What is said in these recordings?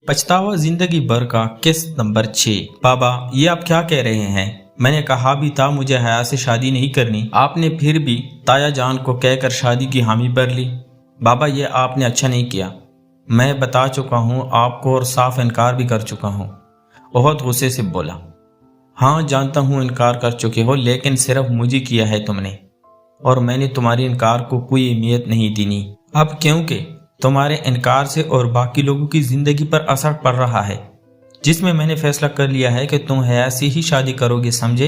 पछतावा जिंदगी भर का किस्त नंबर 6। बाबा, ये आप क्या कह रहे हैं? मैंने कहा भी था मुझे हया से शादी नहीं करनी, आपने फिर भी ताया जान को कहकर शादी की हामी भर ली। बाबा, ये आपने अच्छा नहीं किया। मैं बता चुका हूँ आपको और साफ इनकार भी कर चुका हूँ। बहुत गुस्से से बोला। हाँ जानता हूँ इनकार कर चुके हो, लेकिन सिर्फ मुझे किया है तुमने, और मैंने तुम्हारी इनकार को कोई अहमियत नहीं दी। अब क्योंकि तुम्हारे इनकार से और बाकी लोगों की जिंदगी पर असर पड़ रहा है, जिसमें मैंने फैसला कर लिया है कि तुम हया से ही शादी करोगे, समझे?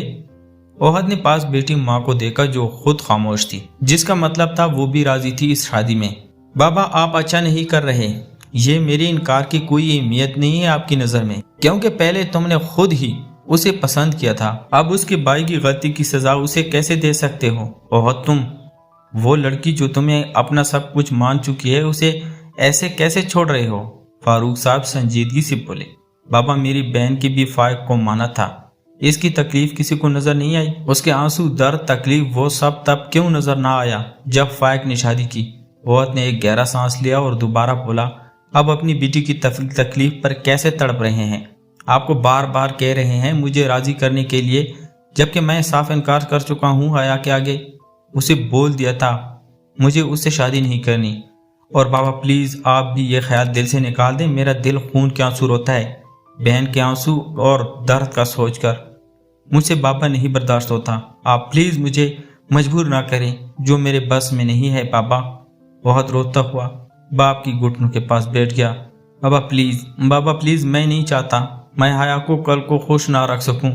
ओहद ने पास बैठी माँ को देखा जो खुद खामोश थी, जिसका मतलब था वो भी राजी थी इस शादी में। बाबा, आप अच्छा नहीं कर रहे। ये मेरे इनकार की कोई अहमियत नहीं है आपकी नज़र में, क्योंकि पहले तुमने खुद ही उसे पसंद किया था। अब उसके भाई की गलती की सजा उसे कैसे दे सकते हो? ओहद, तुम वो लड़की जो तुम्हें अपना सब कुछ मान चुकी है, उसे ऐसे कैसे छोड़ रहे हो? फारूक साहब संजीदगी से बोले। बाबा, मेरी बहन की भी फाइक को माना था, इसकी तकलीफ किसी को नजर नहीं आई? उसके आंसू, दर्द, तकलीफ, वो सब तब क्यों नजर ना आया जब फाइक ने शादी की? ओहद ने एक गहरा सांस लिया और दोबारा बोला, अब अपनी बेटी की तकलीफ पर कैसे तड़प रहे हैं? आपको बार बार कह रहे हैं मुझे राजी करने के लिए, जबकि मैं साफ इनकार कर चुका हूँ हया के आगे। उसे बोल दिया था मुझे उससे शादी नहीं करनी। और बाबा प्लीज आप भी ये ख्याल दिल से निकाल दें, मेरा दिल खून के आंसू रोता है, बहन के आंसू और दर्द का सोचकर मुझसे बाबा नहीं बर्दाश्त होता। आप प्लीज मुझे मजबूर ना करें, जो मेरे बस में नहीं है। बाबा, बहुत रोता हुआ बाप की घुटनों के पास बैठ गया। बाबा प्लीज, मैं नहीं चाहता मैं हया को कल को खुश ना रख सकूं,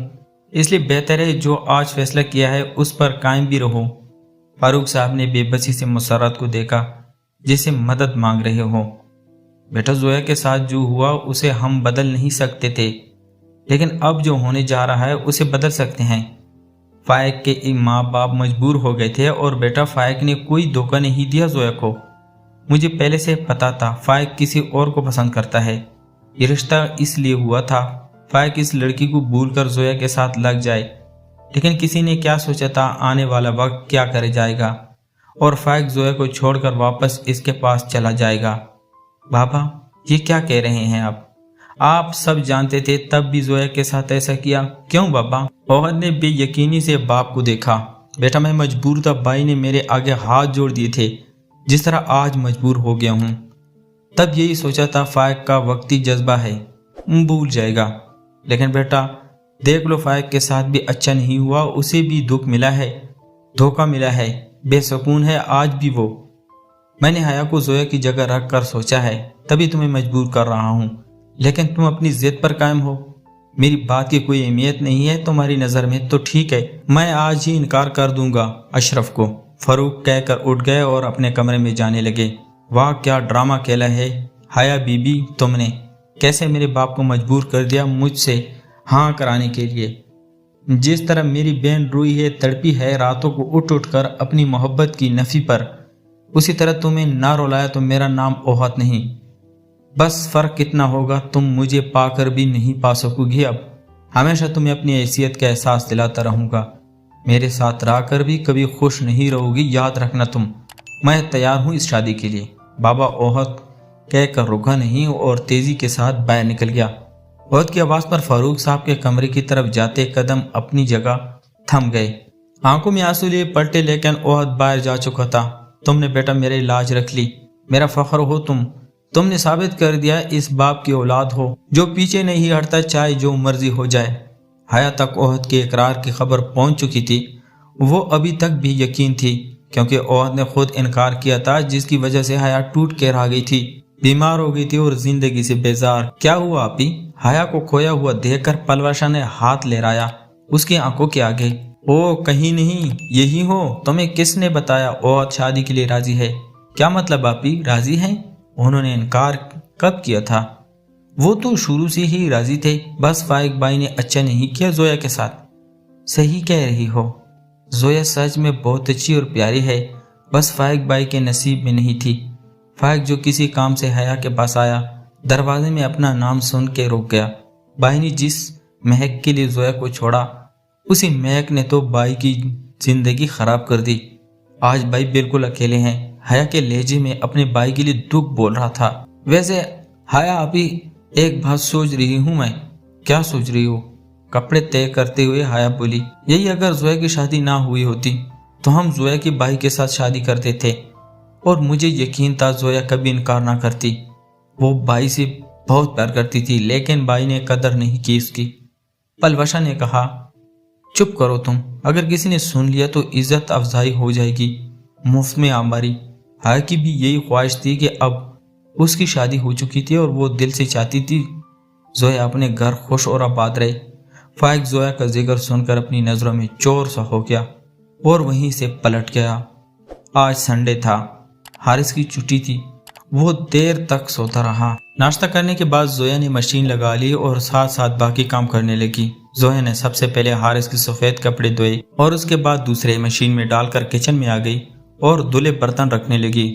इसलिए बेहतर है जो आज फैसला किया है उस पर कायम भी रहो। फारूक साहब ने बेबसी से मुसर्रत को देखा, जैसे मदद मांग रहे हो। बेटा, जोया के साथ जो हुआ उसे हम बदल नहीं सकते थे, लेकिन अब जो होने जा रहा है उसे बदल सकते हैं। फाइक के माँ बाप मजबूर हो गए थे, और बेटा फाइक ने कोई धोखा नहीं दिया जोया को। मुझे पहले से पता था फाइक किसी और को पसंद करता है। ये रिश्ता इसलिए हुआ था फाइक इस लड़की को भूलकर जोया के साथ लग जाए, लेकिन किसी ने क्या सोचा था आने वाला वक्त क्या करे जाएगा, और फाइक जोया को छोड़कर वापस इसके पास चला जाएगा। बाबा, ये क्या कह रहे हैं आप सब जानते थे तब भी जोया के साथ ऐसा किया, क्यों बाबा? ओहद ने बेयकीनी से बाप को देखा। बेटा, मैं मजबूर था, भाई ने मेरे आगे हाथ जोड़ दिए थे, जिस तरह आज मजबूर हो गया हूँ। तब यही सोचा था फाइक का वक्ती जज्बा है, भूल जाएगा। लेकिन बेटा देख लो, फाइक के साथ भी अच्छा नहीं हुआ, उसे भी दुख मिला है, धोखा मिला है, बेसुकून है आज भी वो। मैंने हया को जोया की जगह रख कर सोचा है, तभी तुम्हें मजबूर कर रहा हूँ, लेकिन तुम अपनी जिद पर कायम हो। मेरी बात की कोई अहमियत नहीं है तुम्हारी नज़र में तो ठीक है, मैं आज ही इनकार कर दूंगा अशरफ को। फारूक कहकर उठ गए और अपने कमरे में जाने लगे। वाह, क्या ड्रामा खेला है हया बीबी, तुमने कैसे मेरे बाप को मजबूर कर दिया मुझसे हाँ कराने के लिए। जिस तरह मेरी बहन रोई है, तड़पी है रातों को उठ उठ कर अपनी मोहब्बत की नफी पर, उसी तरह तुम्हें ना रुलाया तो मेरा नाम ओहद नहीं। बस फर्क कितना होगा, तुम मुझे पाकर भी नहीं पा सकोगी। अब हमेशा तुम्हें अपनी हैसियत का एहसास दिलाता रहूंगा, मेरे साथ रह कर भी कभी खुश नहीं रहोगी, याद रखना तुम। मैं तैयार हूँ इस शादी के लिए। बाबा, ओहद कहकर रुका नहीं और तेजी के साथ बाहर निकल गया। ओहद की आवाज पर फारूक साहब के कमरे की तरफ जाते कदम अपनी जगह थम गए। आंखों में आंसू लिए पलटे, लेकिन ओहद बाहर जा चुका था। तुमने बेटा मेरी लाज रख ली, मेरा फख्र हो तुमने साबित कर दिया इस बाप की औलाद हो जो पीछे नहीं हटता, चाहे जो मर्जी हो जाए। हया तक ओहद के इकरार की खबर पहुंच चुकी थी। वो अभी तक भी यकीन थी, क्योंकि ओहद ने खुद इनकार किया था, जिसकी वजह से हया टूट के रह गई थी, बीमार हो गई थी और जिंदगी से बेजार। क्या हुआ आपी? हया को खोया हुआ देखकर पलवाशा ने हाथ लहराया उसकी आंखों के आगे। ओ कहीं नहीं, यही हो? तुम्हें किसने बताया ओहद शादी के लिए राजी है? क्या मतलब आपी, राजी हैं? उन्होंने इनकार कब किया था? वो तो शुरू से ही राजी थे, बस फाइक भाई ने अच्छा नहीं किया जोया के साथ। सही कह रही हो, जोया सच में बहुत अच्छी और प्यारी है, बस फाइक भाई के नसीब में नहीं थी। फाइक जो किसी काम से हया के पास आया, दरवाजे में अपना नाम सुन के रुक गया। भाई ने जिस महक के लिए जोया को छोड़ा, उसी महक ने तो भाई की जिंदगी खराब कर दी। आज भाई बिल्कुल अकेले हैं। हया के लहजे में अपने भाई के लिए दुख बोल रहा था। वैसे हया अभी एक बात सोच रही हूँ मैं। क्या सोच रही हो? कपड़े तय करते हुए हाया बोली, यही अगर जोया की शादी ना हुई होती तो हम जोया की भाई के साथ शादी करते थे और मुझे यकीन था जोया कभी इनकार ना करती। वो भाई से बहुत प्यार करती थी लेकिन भाई ने कदर नहीं की उसकी। पलवशा ने कहा, चुप करो तुम, अगर किसी ने सुन लिया तो इज्जत अफजाई हो जाएगी। मुफ्त में आमारी। हाया की भी यही ख्वाहिश थी कि अब उसकी शादी हो चुकी थी और वो दिल से चाहती थी जोया अपने घर खुश और आबाद रहे। फाइक जोया का जिक्र सुनकर अपनी नजरों में चोर सा हो गया और वहीं से पलट गया। आज संडे था, हारिस की छुट्टी थी। वो देर तक सोता रहा। नाश्ता करने के बाद जोया ने मशीन लगा ली और साथ साथ बाकी काम करने लगी। जोया ने सबसे पहले हारिस के सफेद कपड़े धोए और उसके बाद दूसरे मशीन में डालकर किचन में आ गई और धुले बर्तन रखने लगी।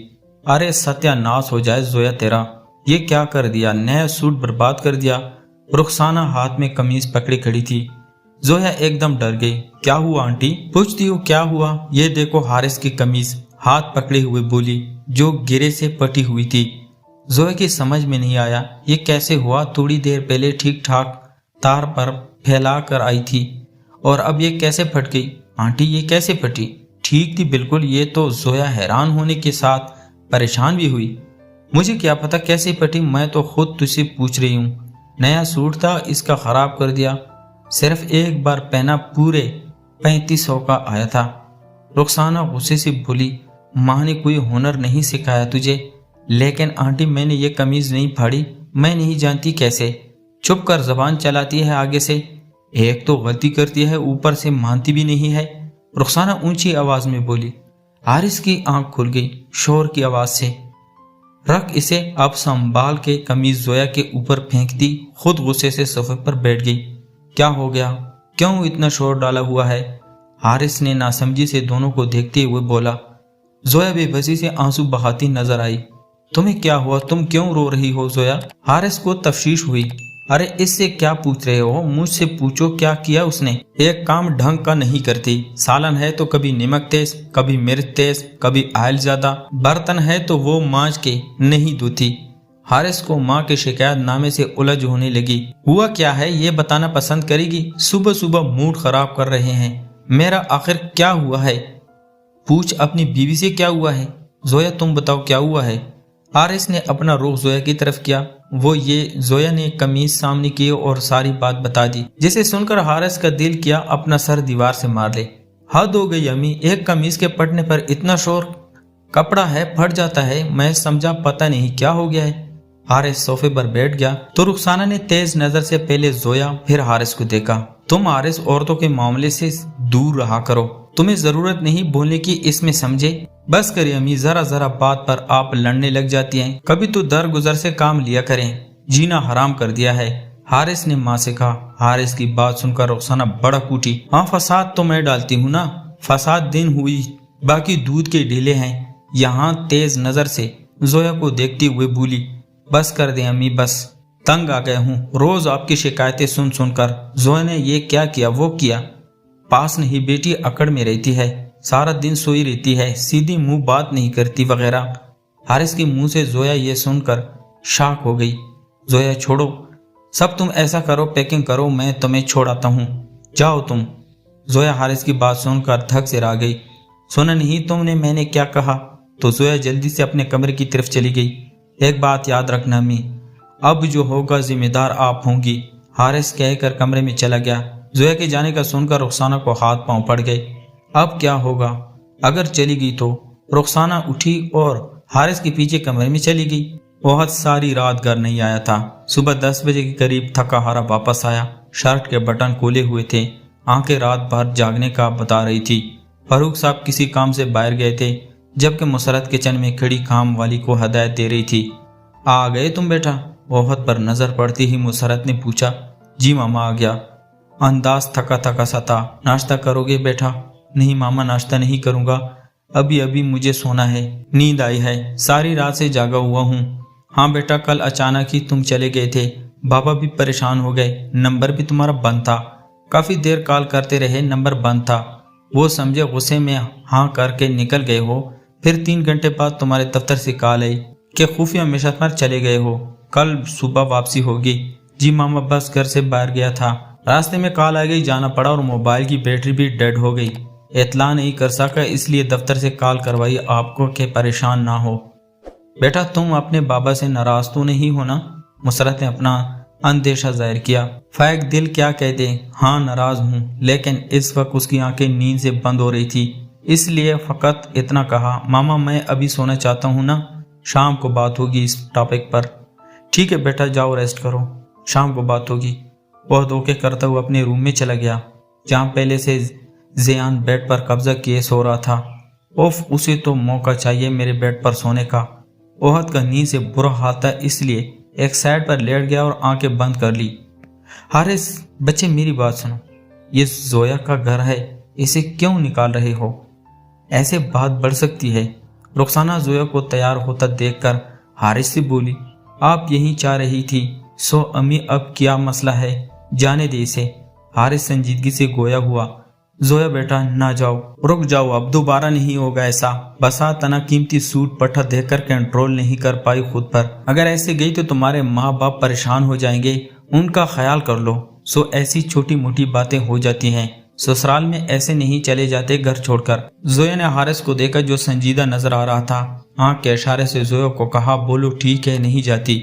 अरे सत्यानाश हो जाए जोया तेरा, ये क्या कर दिया, नया सूट बर्बाद कर दिया। रुखसाना हाथ में कमीज पकड़ी खड़ी थी। जोया एकदम डर गई। क्या हुआ आंटी? पूछती हूँ क्या हुआ? ये देखो हारिस की कमीज, हाथ पकड़े हुए बोली, जो गिरे से पटी हुई थी। जोया की समझ में नहीं आया ये कैसे हुआ। थोड़ी देर पहले ठीक ठाक तार पर फैला कर आई थी और अब ये कैसे फट गई? आंटी ये कैसे फटी? ठीक थी बिल्कुल। ये तो जोया हैरान होने के साथ परेशान भी हुई। मुझे क्या पता कैसे फटी, मैं तो खुद तुझसे पूछ रही हूँ। नया सूट था, इसका खराब कर दिया। सिर्फ एक बार पहना, पूरे 3500 का आया था। रुखसाना गुस्से से बोली, माँ ने कोई हुनर नहीं सिखाया तुझे? लेकिन आंटी मैंने ये कमीज नहीं फाड़ी, मैं नहीं जानती कैसे। चुप कर, जबान चलाती है आगे से। एक तो गलती करती है, ऊपर से मानती भी नहीं है। रुखसाना ऊंची आवाज में बोली। हारिस की आंख खुल गई शोर की आवाज से। रख इसे, अब संभाल के कमीज जोया के ऊपर फेंक दी। खुद गुस्से से सोफे पर बैठ गई। क्या हो गया? क्यों इतना शोर डाला हुआ है? हारिस ने नासमझी से दोनों को देखते हुए बोला। जोया बेबसी से आंसू बहाती नजर आई। तुम्हें क्या हुआ? तुम क्यों रो रही हो जोया? हारिस को तफ्शीश हुई। अरे इससे क्या पूछ रहे हो? मुझसे पूछो क्या किया उसने। एक काम ढंग का नहीं करती। सालन है तो कभी नमक तेज, कभी मिर्च तेज, कभी आयल ज्यादा। बर्तन है तो वो मांज के नहीं धोती। हारिस को माँ के शिकायत नामे से उलझ होने लगी। हुआ क्या है ये बताना पसंद करेगी? सुबह सुबह मूड खराब कर रहे हैं। मेरा आखिर क्या हुआ है? पूछ अपनी बीवी से क्या हुआ है। जोया तुम बताओ क्या हुआ है? हारिस ने अपना रुख जोया की तरफ किया। वो ये जोया ने कमीज सामने की और सारी बात बता दी, जिसे सुनकर हारिस का दिल किया अपना सर दीवार से मार ले। हद हो गई अम्मी, एक कमीज के फटने पर इतना शोर। कपड़ा है, फट जाता है। मैं समझा पता नहीं क्या हो गया है। हारिस सोफे पर बैठ गया तो रुखसाना ने तेज नजर से पहले जोया फिर हारिस को देखा। तुम हारिस औरतों के मामले से दूर रहा करो, तुम्हें जरूरत नहीं बोलने की इसमें, समझे? बस करिए अम्मी, जरा जरा बात पर आप लड़ने लग जाती हैं। कभी तो दर गुजर से काम लिया करें, जीना हराम कर दिया है। हारिस ने माँ से कहा। हारिस की बात सुनकर रुखसाना बड़ा कूटी। हाँ फसाद तो मैं डालती हूँ ना, फसाद दिन हुई, बाकी दूध के ढीले हैं। यहाँ तेज नजर से जोया को देखती हुए बोली, बस कर दे अम्मी, बस तंग आ गया हूँ रोज आपकी शिकायतें सुन सुनकर। जोया ने ये क्या किया वो किया। पास नहीं बेटी, अकड़ में रहती है, सारा दिन सोई रहती है, सीधी मुंह बात नहीं करती वगैरह। हारिस के मुंह से जोया ये सुनकर शॉक हो गई। जोया छोड़ो सब, तुम ऐसा करो, पैकिंग करो, मैं तुम्हें छोड़ाता हूँ, जाओ तुम। जोया हारिस की बात सुनकर धक से आ गई। सुना नहीं तुमने मैंने क्या कहा? तो जोया जल्दी से अपने कमरे की तरफ चली गई। एक बात याद रखना अम्मी, अब जो होगा जिम्मेदार आप होंगी। हारिस कहकर कमरे में चला गया। जोया के जाने का सुनकर रुखसाना को हाथ पांव पड़ गए। अब क्या होगा अगर चली गई तो? रुखसाना उठी और हारिस के पीछे कमरे में चली गई। बहुत सारी रात घर नहीं आया था। सुबह 10 बजे के करीब थका हारा वापस आया। शर्ट के बटन खोले हुए थे, आंखें रात भर जागने का बता रही थी। फरूख साहब किसी काम से बाहर गए थे, जबकि मुसरत किचन में खड़ी काम वाली को हदायत दे रही थी। आ गए तुम बेटा? ओहद पर नजर पड़ती ही मुसरत ने पूछा। जी मामा आ गया। अंदाज थका थका सा था। नाश्ता करोगे बेटा? नहीं मामा, नाश्ता नहीं करूंगा, अभी अभी मुझे सोना है, नींद आई है, सारी रात से जागा हुआ हूँ। हाँ बेटा, कल अचानक ही तुम चले गए थे, बाबा भी परेशान हो गए, नंबर भी तुम्हारा बंद था, काफी देर कॉल करते रहे, नंबर बंद था। वो समझे गुस्से में हाँ करके निकल गए हो। फिर 3 घंटे बाद तुम्हारे दफ्तर से कॉल आई कि खुफिया मिशन पर चले गए हो। कल सुबह वापसी होगी। जी मामा, बस घर से बाहर गया था, रास्ते में कॉल आ गई, जाना पड़ा और मोबाइल की बैटरी भी डेड हो गई। इतला नहीं कर सका, इसलिए दफ्तर से कॉल करवाई आपको कि परेशान ना हो। बेटा तुम अपने बाबा से नाराज तो नहीं हो ना? मुसरत ने अपना अंदेशा जाहिर किया। फैक दिल क्या कहते, हाँ नाराज हूँ, लेकिन इस वक्त उसकी आंखें नींद से बंद हो रही थी, इसलिए फकत इतना कहा, मामा मैं अभी सोना चाहता हूँ ना, शाम को बात होगी इस टॉपिक पर। ठीक है बेटा, जाओ रेस्ट करो, शाम को बात होगी। वह धोखे करता हुआ अपने रूम में चला गया, जहाँ पहले से ज़ियान बेड पर कब्जा किए सो रहा था। उफ, उसे तो मौका चाहिए मेरे बेड पर सोने का। ओहद का नींद से बुरा हाल था, इसलिए एक साइड पर लेट गया और आंखें बंद कर ली। हारिस, बच्चे मेरी बात सुनो, ये जोया का घर है, इसे क्यों निकाल रहे हो? ऐसे बात बढ़ सकती है। रुखसाना जोया को तैयार होता देखकर हारिस से बोली, आप यही चाह रही थी, सो अम्मी अब क्या मसला है, जाने दे इसे। हारिस संजीदगी से गोया हुआ, जोया बेटा ना जाओ, रुक जाओ, अब दोबारा नहीं होगा ऐसा। बसा तना कीमती सूट पट्टा देखकर कंट्रोल नहीं कर पाई खुद पर। अगर ऐसे गई तो तुम्हारे माँ बाप परेशान हो जाएंगे, उनका ख्याल कर लो। सो ऐसी छोटी मोटी बातें हो जाती हैं, ससुराल में ऐसे नहीं चले जाते घर छोड़कर। जोया ने हारिस को देखा जो संजीदा नजर आ रहा था। आंख के इशारे से जोया को कहा, बोलो ठीक है, नहीं जाती।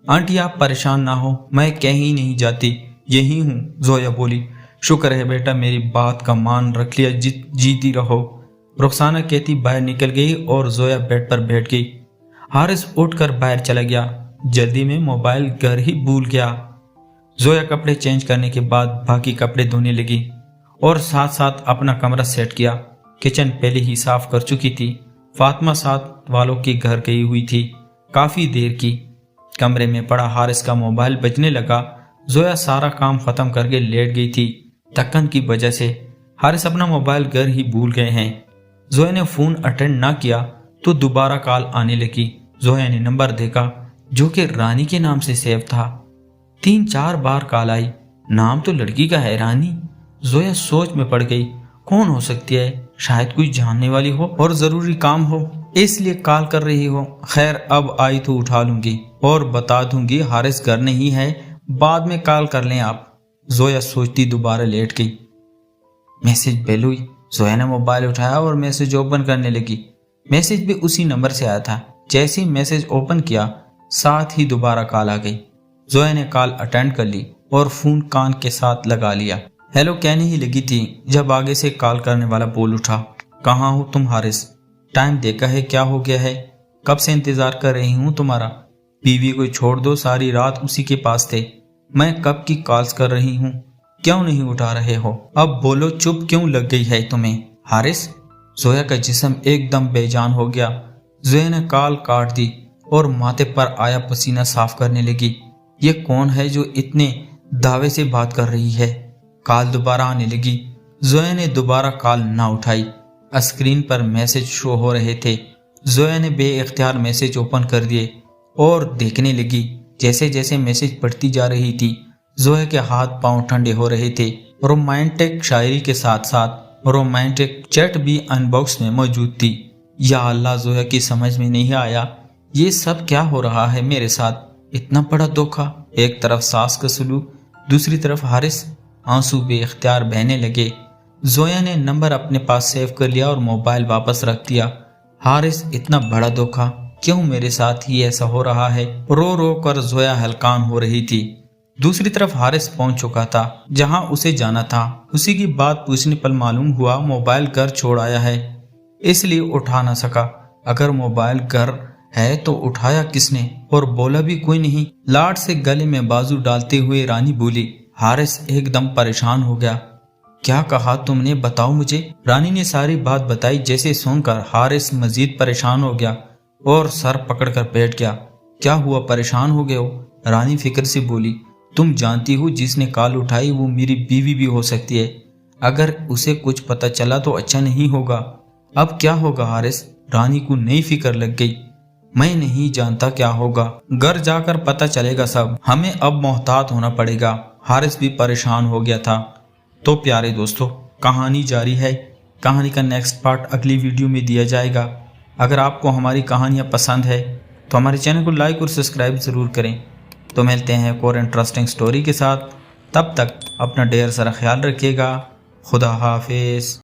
आंटी आप परेशान ना हो, मैं कहीं नहीं जाती, यही हूँ, जोया बोली। शुक्र है बेटा, मेरी बात का मान रख लिया, जीती रहो। रुखसाना कहती बाहर निकल गई और जोया बेड पर बैठ गई। हारिस उठकर बाहर चला गया, जल्दी में मोबाइल घर ही भूल गया। जोया कपड़े चेंज करने के बाद बाकी कपड़े धोने लगी और साथ साथ अपना कमरा सेट किया। किचन पहले ही साफ कर चुकी थी। फातिमा साथ वालों के घर गई हुई थी, काफी देर की। कमरे में पड़ा हारिस का मोबाइल बजने लगा। जोया सारा काम खत्म करके लेट गई थी। थकन की वजह से हारिस अपना मोबाइल घर ही भूल गए हैं। जोया ने फोन अटेंड ना किया तो दोबारा कॉल आने लगी। जोया ने नंबर देखा जो कि रानी के नाम से सेव था। 3-4 बार कॉल आई, नाम तो लड़की का है, रानी। जोया सोच में पड़ गई, कौन हो सकती है, शायद कोई जानने वाली हो और जरूरी काम हो, इसलिए कॉल कर रही हो। खैर अब आई तो उठा लूंगी और बता दूंगी हारिस घर नहीं है, बाद में कॉल कर लें आप। जोया सोचती दोबारा लेट गई। मैसेज बेल हुई। जोया ने मोबाइल उठाया और मैसेज ओपन करने लगी। मैसेज भी उसी नंबर से आया था। जैसे ही मैसेज ओपन किया, साथ ही दोबारा कॉल आ गई। जोया ने कॉल अटेंड कर ली और फोन कान के साथ लगा लिया। हेलो कहने ही लगी थी जब आगे से कॉल करने वाला बोल उठा, कहाँ हो तुम हारिस? टाइम देखा है, क्या हो गया है? कब से इंतजार कर रही हूँ तुम्हारा। बीवी को छोड़ दो, सारी रात उसी के पास थे। मैं कब की कॉल्स कर रही हूँ, क्यों नहीं उठा रहे हो? अब बोलो, चुप क्यों लग गई है तुम्हें? हारिस, जोया का जिस्म एकदम बेजान हो गया। जोया ने कॉल काट दी और माथे पर आया पसीना साफ करने लगी। ये कौन है जो इतने दावे से बात कर रही है? कॉल दोबारा आने लगी। जोया ने दोबारा कॉल ना उठाई। स्क्रीन पर मैसेज शो हो रहे थे। जोया ने बेइख्तियार मैसेज ओपन कर दिए और देखने लगी। जैसे जैसे मैसेज पढ़ती जा रही थी, जोया के हाथ पांव ठंडे हो रहे थे। रोमांटिक शायरी के साथ साथ रोमांटिक चैट भी अनबॉक्स में मौजूद थी। या अल्लाह, जोया की समझ में नहीं आया ये सब क्या हो रहा है मेरे साथ, इतना बड़ा धोखा। एक तरफ सास का सलूक, दूसरी तरफ हारिस। आंसू बेइख्तियार बहने लगे। जोया ने नंबर अपने पास सेव कर लिया और मोबाइल वापस रख दिया। हारिस, इतना बड़ा धोखा, क्यों मेरे साथ ही ऐसा हो रहा है? रो रो कर जोया हलकान हो रही थी। दूसरी तरफ हारिस पहुंच चुका था जहां उसे जाना था। उसी की बात पूछने पर मालूम हुआ मोबाइल घर छोड़ आया है, इसलिए उठा ना सका। अगर मोबाइल घर है तो उठाया किसने? और बोला भी कोई नहीं। लाड से गले में बाजू डालते हुए रानी बोली। हारिस एकदम परेशान हो गया। क्या कहा तुमने, बताओ मुझे। रानी ने सारी बात बताई। जैसे सुनकर हारिस मजीद परेशान हो गया और सर पकड़कर बैठ गया। क्या हुआ, परेशान हो गए हो? रानी फिक्र से बोली, तुम जानती हो जिसने कॉल उठाई वो मेरी बीवी भी हो सकती है। अगर उसे कुछ पता चला तो अच्छा नहीं होगा। अब क्या होगा हारिस? रानी को नई फिक्र लग गई। मैं नहीं जानता क्या होगा, घर जाकर पता चलेगा सब। हमें अब मोहतात होना पड़ेगा। हारिस भी परेशान हो गया था। तो प्यारे दोस्तों, कहानी जारी है। कहानी का नेक्स्ट पार्ट अगली वीडियो में दिया जाएगा। अगर आपको हमारी कहानियाँ पसंद है तो हमारे चैनल को लाइक और सब्सक्राइब ज़रूर करें। تو ملتے ہیں ایک اور انٹرسٹنگ سٹوری کے ساتھ، تب تک اپنا ڈھیر سارا خیال رکھیے گا۔ خدا حافظ۔